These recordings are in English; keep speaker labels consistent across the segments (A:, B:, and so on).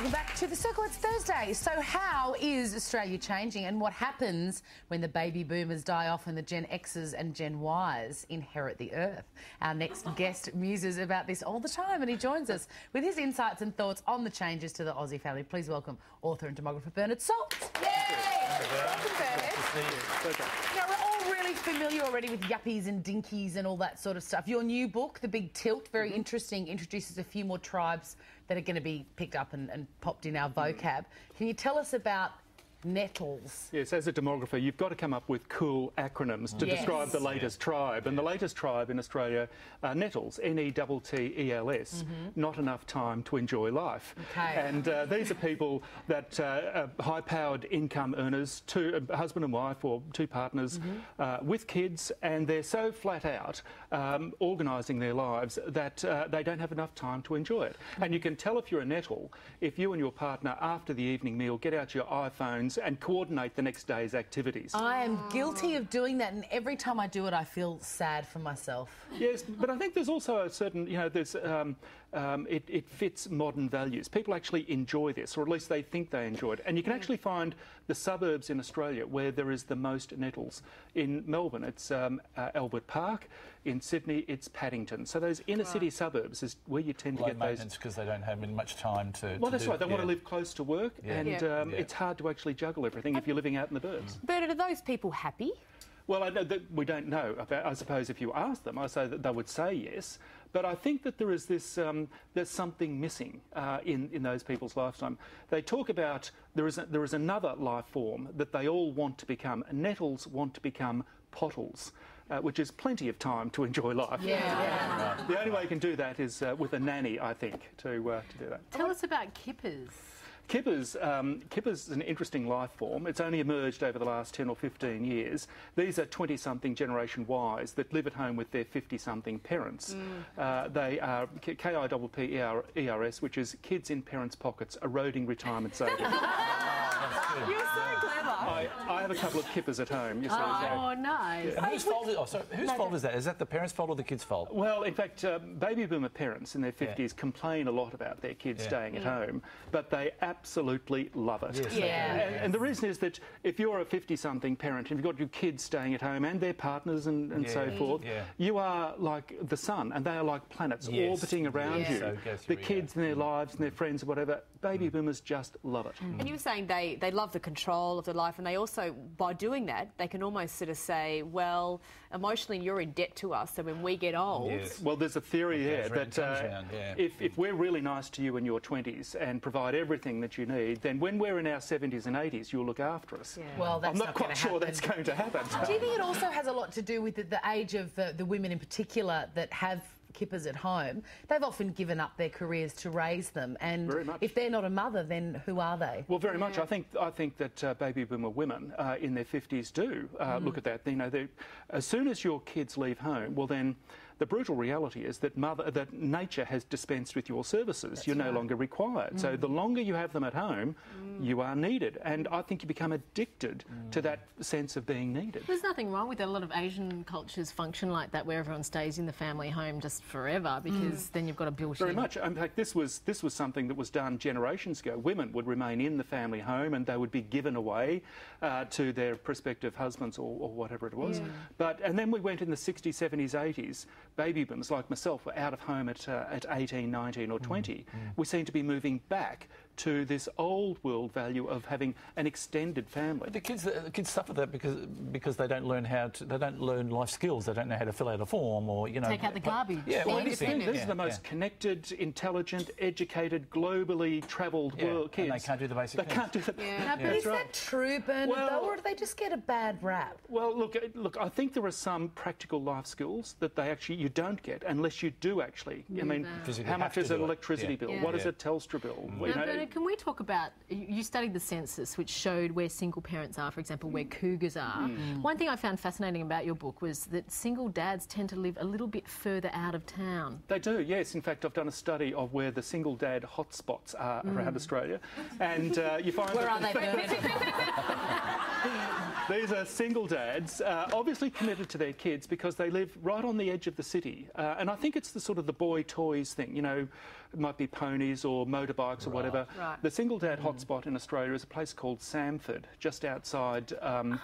A: Welcome back to The Circle. It's Thursday. So how is Australia changing, and what happens when the baby boomers die off and the Gen Xs and Gen Ys inherit the earth? Our next guest muses about this all the time, and he joins us with his insights and thoughts on the changes to the Aussie family. Please welcome author and demographer Bernard Salt. Yay! Welcome, Bernard.
B: Good to see you.
A: Now, we're all really familiar already with yuppies and dinkies and all that sort of stuff. Your new book, The Big Tilt, very interesting, introduces a few more tribes that are going to be picked up and popped in our vocab. Can you tell us about nettles?
B: Yes, as a demographer, you've got to come up with cool acronyms to describe the latest tribe. And the latest tribe in Australia are nettles, N-E-T-T-E-L-S. Not enough time to enjoy life.
A: Okay.
B: And these are people that are high-powered income earners, a husband and wife or two partners with kids, and they're so flat out organising their lives that they don't have enough time to enjoy it. And you can tell if you're a nettle if you and your partner, after the evening meal, get out your iPhones and coordinate the next day's activities.
A: I am guilty of doing that, and every time I do it, I feel sad for myself.
B: Yes, but I think there's also a certain, there's it fits modern values. People actually enjoy this, or at least they think they enjoy it. And you can actually find the suburbs in Australia where there is the most nettles. In Melbourne, it's Albert Park. In Sydney, it's Paddington. So those inner city suburbs is where you tend to get those.
C: Because they don't have much time to.
B: Well, that's right. They want to live close to work, and it's hard to actually juggle everything if you're living out in the burbs.
D: Bernard, are those people happy?
B: Well, I know that we don't know. I suppose if you ask them, I say that they would say yes. But I think that there is this, there's something missing in those people's lifetime. They talk about there is another life form that they all want to become. Nettles want to become pottles, which is plenty of time to enjoy life.
A: Yeah.
B: The only way you can do that is with a nanny, I think, to do that.
D: Tell us about kippers.
B: Kippers is an interesting life form. It's only emerged over the last 10 or 15 years. These are 20-something Generation Ys that live at home with their 50-something parents. They are KIPPERS, which is kids in parents' pockets, eroding retirement savings.
D: You're so clever.
B: I have a couple of kippers at home. You see,
D: Oh, nice.
C: And whose fault is that? Is that the parents' fault or the kids' fault?
B: Well, in fact, baby boomer parents in their 50s complain a lot about their kids staying at home, but they absolutely love it.
C: Yes,
B: and the reason is that if you're a 50-something parent and you've got your kids staying at home and their partners and so forth, you are like the sun and they are like planets orbiting around you.
C: So
B: the kids and their lives and their friends and whatever, baby boomers just love it.
D: And you were saying they love the control of their life, and they also, by doing that, they can almost sort of say, well, emotionally you're in debt to us, so when we get old...
B: Well, there's a theory there that if we're really nice to you in your 20s and provide everything that you need, then when we're in our 70s and 80s, you'll look after us.
A: Well, that's
B: I'm not quite sure that's going to happen.
A: Do you think it also has a lot to do with the age of the women in particular that have kippers at home? They've often given up their careers to raise them, and if they're not a mother, then who are they?
B: Well, very much. I think that baby boomer women in their 50s do look at that. You know, as soon as your kids leave home, well then. The brutal reality is that nature has dispensed with your services. You're no longer required. So the longer you have them at home, you are needed. And I think you become addicted to that sense of being needed.
D: There's nothing wrong with it. A lot of Asian cultures function like that, where everyone stays in the family home just forever, because then you've got a built-in...
B: Very much. In fact, this was something that was done generations ago. Women would remain in the family home and they would be given away to their prospective husbands or whatever it was. And then we went in the 60s, 70s, 80s. Baby boomers like myself were out of home at 18, 19 or 20. We seem to be moving back to this old world value of having an extended family.
C: But the kids suffer that because they don't learn they don't learn life skills. They don't know how to fill out a form or
D: take out the garbage.
B: These are the most connected, intelligent, educated, globally travelled world kids.
C: And they can't do the basic things.
B: They can't do the...
A: But is that true, Bernard, though, or do they just get a bad rap?
B: Well, look, I think there are some practical life skills that you don't get unless you do actually. I mean, how much is an electricity bill? What is a Telstra bill?
D: Bernard, can we talk about, you studied the census, which showed where single parents are, for example, where cougars are. One thing I found fascinating about your book was that single dads tend to live a little bit further out of town.
B: They do, yes. In fact, I've done a study of where the single dad hotspots are around Australia, and you find...
D: Where are they, Bernard?
B: These are single dads, obviously committed to their kids because they live right on the edge of the city. And I think it's the sort of the boy toys thing, you know, it might be ponies or motorbikes or whatever.
E: Right.
B: The single dad hotspot in Australia is a place called Samford, just outside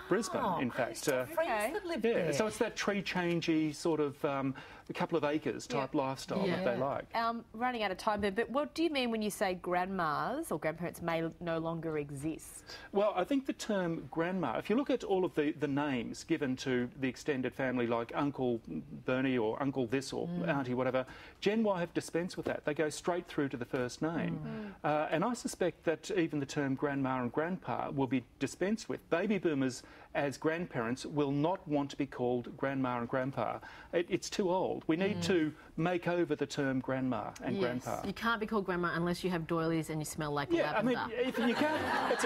B: Brisbane, in fact.
A: Friends that live
B: Yeah,
A: there.
B: so it's that tree-changey sort of a couple of acres type lifestyle that they like.
E: Running out of time there, but what do you mean when you say grandmas or grandparents may no longer exist?
B: Well, I think the term grandma, if you look at all of the names given to the extended family, like Uncle Bernie or Uncle this or Auntie whatever, Gen Y have dispensed with that. They go straight through to the first name. And I suspect that even the term grandma and grandpa will be dispensed with. Baby boomers as grandparents will not want to be called grandma and grandpa. It's too old. We need to make over the term grandma and grandpa.
D: You can't be called grandma unless you have doilies and you smell like lavender.
B: I mean, if you can't,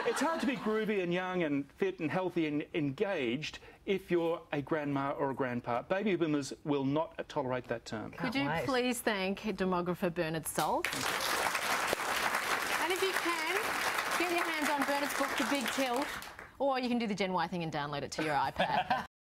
B: it's hard to be groovy and young and fit and healthy and engaged if you're a grandma or a grandpa. Baby boomers will not tolerate that term.
D: Could you please thank demographer Bernard Salt? And if you can, get your hands on Bernard's book, The Big Tilt, or you can do the Gen Y thing and download it to your iPad.